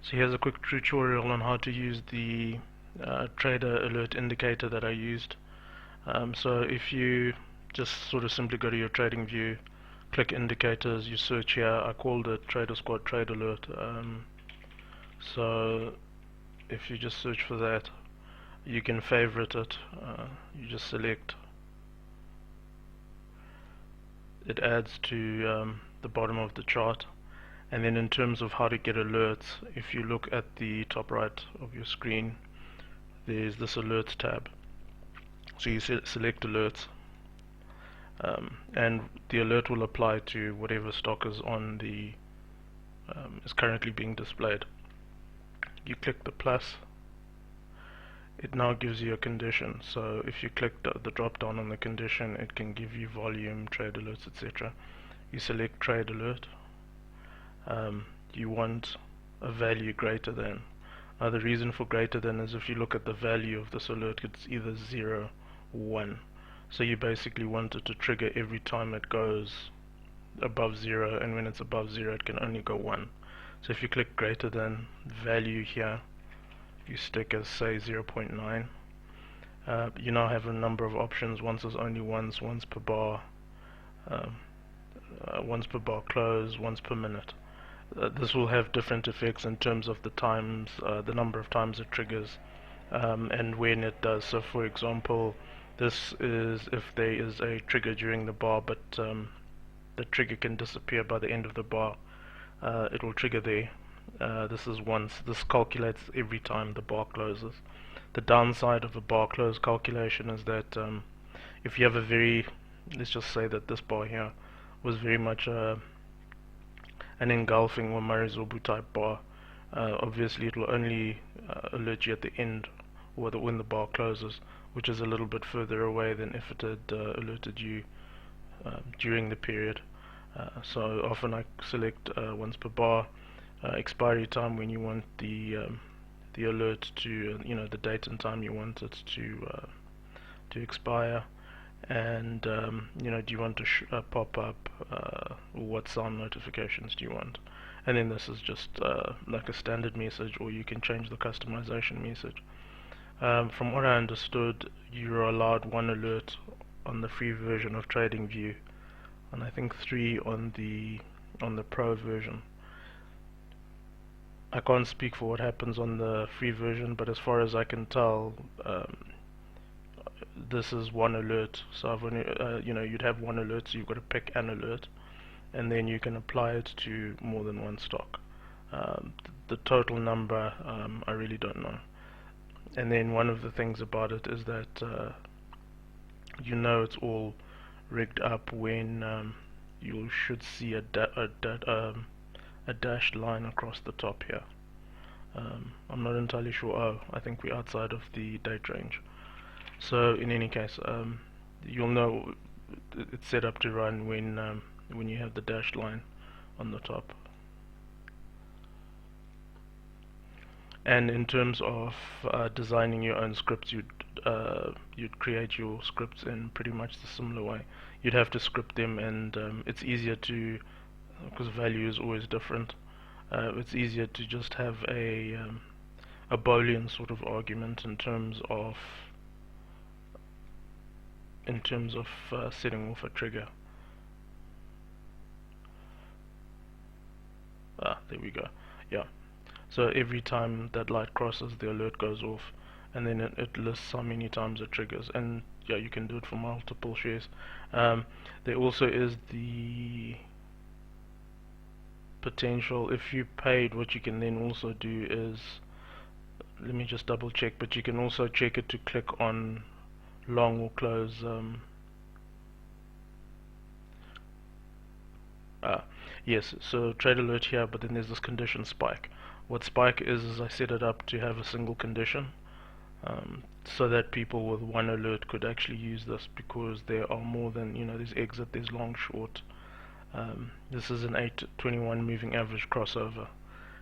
So here's a quick tutorial on how to use the trader alert indicator that I used. So if you just sort of simply go to your trading view, click indicators, you search here. I called it Trader Squad Trade Alert. So if you just search for that, you can favorite it. You just select. It adds to the bottom of the chart. And then in terms of how to get alerts, if you look at the top right of your screen, there's this alerts tab. So you select alerts, and the alert will apply to whatever stock is on the is currently being displayed. You click the plus, it now gives you a condition. So if you click the drop down on the condition, it can give you volume, trade alerts, etc. You select trade alert. You want a value greater than. Now the reason for greater than is if you look at the value of this alert, it's either 0 or 1. So you basically want it to trigger every time it goes above 0, and when it's above 0 it can only go 1. So if you click greater than value here, you stick as say 0.9. You now have a number of options. Once is only once per bar, once per bar close, once per minute. This will have different effects in terms of the times, the number of times it triggers, and when it does. So for example, this is if there is a trigger during the bar, but the trigger can disappear by the end of the bar. It will trigger there. This is once. This calculates every time the bar closes. The downside of a bar close calculation is that if you have a very, let's just say that this bar here was very much an engulfing or Marizobu type bar, obviously it will only alert you at the end or when the bar closes, which is a little bit further away than if it had alerted you during the period. So often I select once per bar, expiry time when you want the alert to, the date and time you want it to expire, and do you want to pop up, what sound notifications do you want. And then this is just like a standard message, or you can change the customization message. From what I understood, you're allowed 1 alert on the free version of TradingView, and I think 3 on the pro version. I can't speak for what happens on the free version, but as far as I can tell, this is 1 alert. So I've only, you'd have 1 alert, so you've got to pick an alert, and then you can apply it to more than one stock. The total number, I really don't know. And then one of the things about it is that it's all rigged up when you should see a dashed line across the top here. I'm not entirely sure. Oh, I think we're outside of the date range. So in any case, you'll know it's set up to run when you have the dashed line on the top. And in terms of designing your own scripts, you'd create your scripts in pretty much the similar way. You'd have to script them, and it's easier to, because value is always different. It's easier to just have a Boolean sort of argument in terms of setting off a trigger. There we go. Yeah. So every time that light crosses, the alert goes off, and then it lists how many times it triggers. And yeah, you can do it for multiple shares. There also is the potential, if you paid, what you can then also do is, let me just double check, but you can also check it to click on long or close. Yes, so trade alert here, but then there's this condition spike. What spike is I set it up to have a single condition, so that people with 1 alert could actually use this, because there are more than, there's exit, there's long, short. This is an 821 moving average crossover.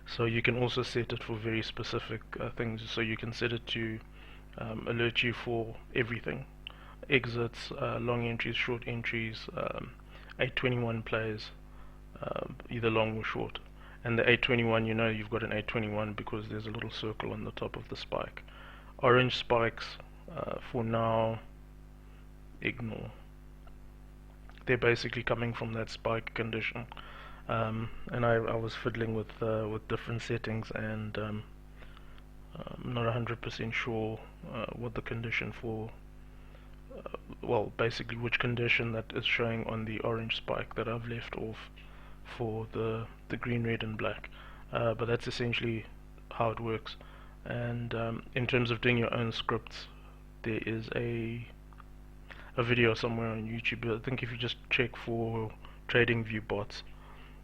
So you can also set it for very specific things. So you can set it to alert you for everything: exits, long entries, short entries, 821 plays, either long or short. And the 821, you know you've got an 821 because there's a little circle on the top of the spike. Orange spikes, for now, ignore. They're basically coming from that spike condition. And I was fiddling with different settings, and I'm not 100% sure what the condition for, well, basically which condition that is showing on the orange spike that I've left off for the green, red, and black. But that's essentially how it works. And in terms of doing your own scripts, there is a video somewhere on YouTube. I think if you just check for TradingView bots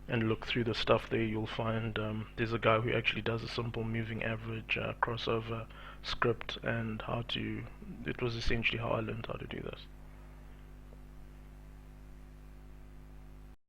and look through the stuff there, you'll find there's a guy who actually does a simple moving average crossover script, and how to, it was essentially how I learned how to do this.